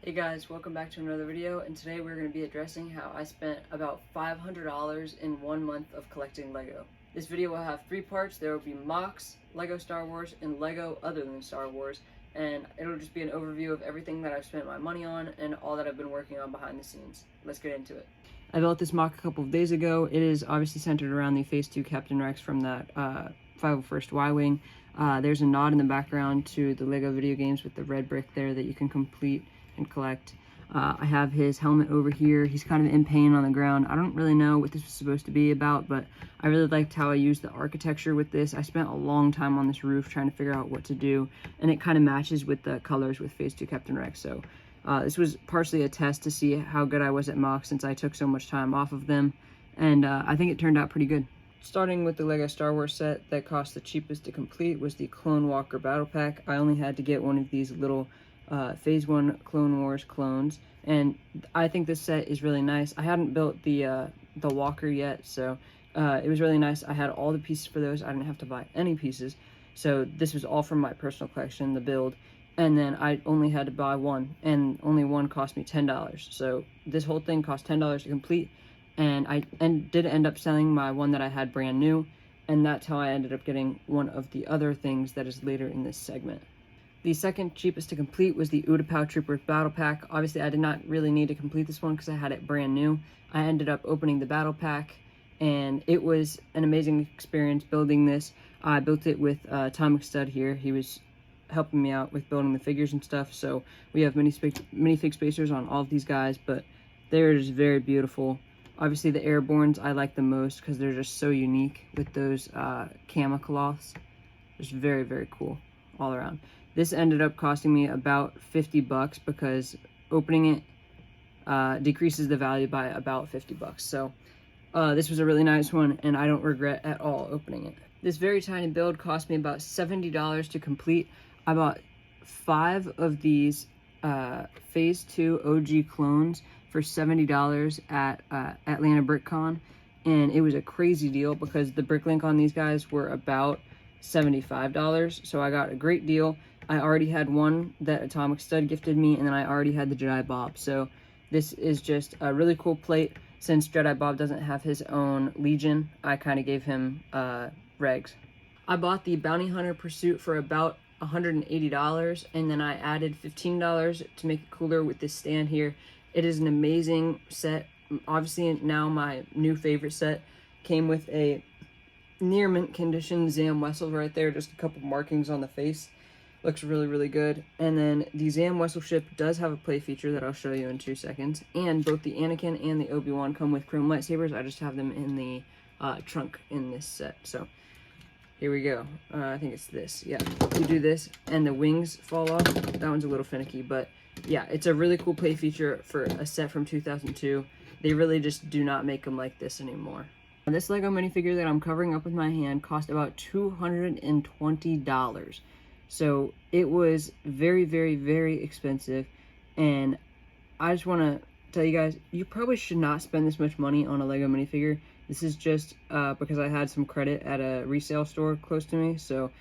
Hey guys, welcome back to another video, and today we're going to be addressing how I spent about $500 in 1 month of collecting Lego. This video will have 3 parts. There will be MOCs, Lego Star Wars, and Lego other than Star Wars, and it'll just be an overview of everything that I've spent my money on and all that I've been working on behind the scenes. Let's get into it. I built this MOC a couple of days ago. It is obviously centered around the Phase 2 Captain Rex from that 501st Y-Wing. There's a nod in the background to the Lego video games with the red brick there that you can complete and collect. I have his helmet over here. He's kind of in pain on the ground. I don't really know what this was supposed to be about, but I really liked how I used the architecture with this. I spent a long time on this roof trying to figure out what to do, and it kind of matches with the colors with Phase 2 Captain Rex. So this was partially a test to see how good I was at MOC since I took so much time off of them, and I think it turned out pretty good. Starting with the Lego Star Wars set that cost the cheapest to complete was the Clone Walker Battle Pack. I only had to get one of these little Phase 1 Clone Wars clones, and I think this set is really nice. I hadn't built the Walker yet, so it was really nice. I had all the pieces for those. I didn't have to buy any pieces, so this was all from my personal collection, the build, and then I only had to buy one, and only one cost me $10. So this whole thing cost $10 to complete, and I did end up selling my one that I had brand new, and that's how I ended up getting one of the other things that is later in this segment. The second cheapest to complete was the Utapau Troopers Battle Pack. Obviously, I did not really need to complete this one because I had it brand new. I ended up opening the Battle Pack, and it was an amazing experience building this. I built it with Atomic Stud here. He was helping me out with building the figures and stuff, so we have minifig spacers on all of these guys, but they're just very beautiful. Obviously, the Airborns I like the most because they're just so unique with those camouflages. Just very, very cool all around. This ended up costing me about $50 because opening it decreases the value by about $50. So this was a really nice one, and I don't regret at all opening it. This very tiny build cost me about $70 to complete. I bought 5 of these Phase 2 OG clones for $70 at Atlanta BrickCon, and it was a crazy deal because the Bricklink on these guys were about $75, so I got a great deal. I already had one that Atomic Stud gifted me, and then I already had the Jedi Bob, so this is just a really cool plate. Since Jedi Bob doesn't have his own Legion, I kind of gave him regs. I bought the Bounty Hunter Pursuit for about $180, and then I added $15 to make it cooler with this stand here. It is an amazing set. Obviously, now my new favorite set came with a near mint condition Zam Wesell right there, just a couple markings on the face. Looks really, really good. And then the Zam Wesell ship does have a play feature that I'll show you in 2 seconds. And both the Anakin and the Obi-Wan come with chrome lightsabers. I just have them in the trunk in this set. So here we go. I think it's this. Yeah, you do this and the wings fall off. That one's a little finicky, but yeah, it's a really cool play feature for a set from 2002. They really just do not make them like this anymore. This Lego minifigure that I'm covering up with my hand cost about $220. So it was very, very, very expensive, and I just want to tell you guys, you probably should not spend this much money on a Lego minifigure. This is just because I had some credit at a resale store close to me, so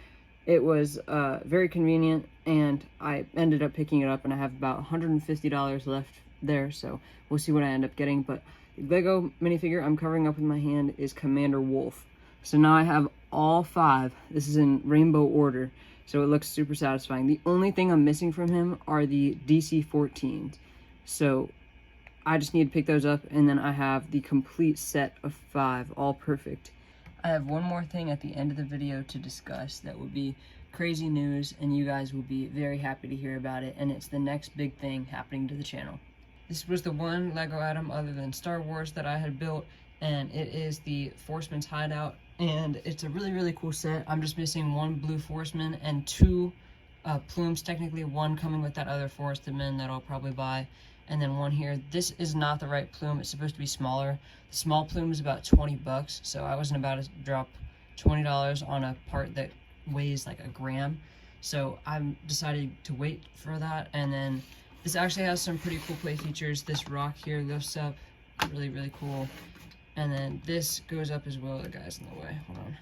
it was very convenient, and I ended up picking it up, and I have about $150 left there, so we'll see what I end up getting. But the Lego minifigure I'm covering up with my hand is Commander Wolf. So now I have all 5. This is in rainbow order, so it looks super satisfying. The only thing I'm missing from him are the DC-14s. So I just need to pick those up, and then I have the complete set of 5, all perfect. I have one more thing at the end of the video to discuss that would be crazy news, and you guys will be very happy to hear about it, and it's the next big thing happening to the channel. This was the one Lego item other than Star Wars that I had built, and it is the Forceman's Hideout, and it's a really, really cool set. I'm just missing 1 blue Forceman and 2 plumes, technically 1 coming with that other Forested Man that I'll probably buy, and then 1 here. This is not the right plume. It's supposed to be smaller. The small plume is about $20, so I wasn't about to drop $20 on a part that weighs like a gram. So I'm decided to wait for that, and then this actually has some pretty cool play features. This rock here lifts up, really, really cool. And then this goes up as well. The guy's in the way, hold on.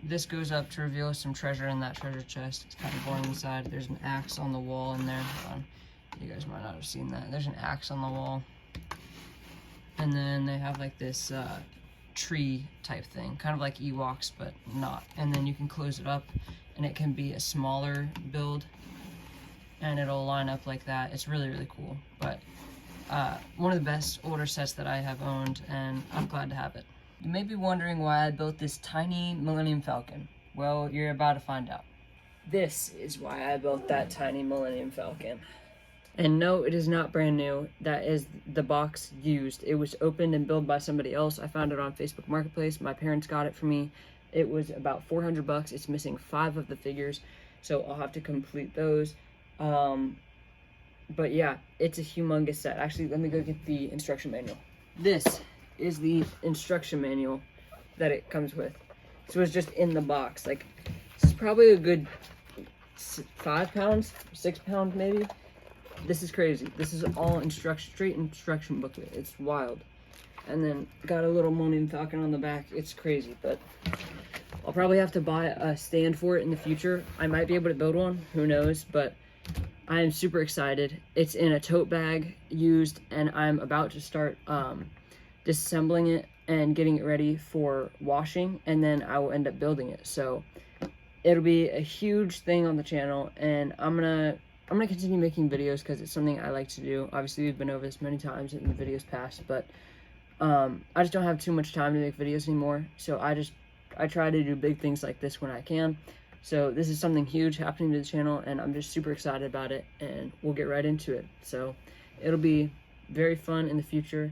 This goes up to reveal some treasure in that treasure chest. It's kind of boring inside. There's an axe on the wall in there. Hold on. You might not have seen that. There's an axe on the wall. And then they have like this tree type thing, kind of like Ewoks, but not. And then you can close it up and it can be a smaller build and it'll line up like that. It's really, really cool. But one of the best older sets that I have owned, and I'm glad to have it. You may be wondering why I built this tiny Millennium Falcon. Well, you're about to find out. This is why I built that tiny Millennium Falcon. And no, it is not brand new. That is the box used. It was opened and built by somebody else. I found it on Facebook Marketplace. My parents got it for me. It was about 400 bucks. It's missing 5 of the figures, so I'll have to complete those. But yeah, it's a humongous set. Actually, let me go get the instruction manual. This is the instruction manual that it comes with. So it's just in the box. Like, this is probably a good 5 pounds, 6 pounds maybe. This is crazy. This is all straight instruction booklet. It's wild. And then got a little Millennium Falcon on the back. It's crazy, but I'll probably have to buy a stand for it in the future. I might be able to build one, who knows, but I am super excited. It's in a tote bag used, and I'm about to start disassembling it and getting it ready for washing, and then I will end up building it. So it'll be a huge thing on the channel, and I'm gonna continue making videos because it's something I like to do. Obviously, we've been over this many times in the videos past, but I just don't have too much time to make videos anymore. So I try to do big things like this when I can. So this is something huge happening to the channel, and I'm just super excited about it, and we'll get right into it. So it'll be very fun in the future,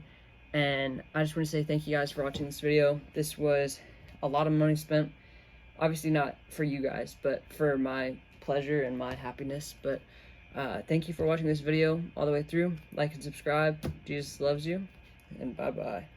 and I just want to say thank you guys for watching this video. This was a lot of money spent. Obviously not for you guys, but for my pleasure and my happiness. But thank you for watching this video all the way through. Like and subscribe. Jesus loves you, and bye-bye.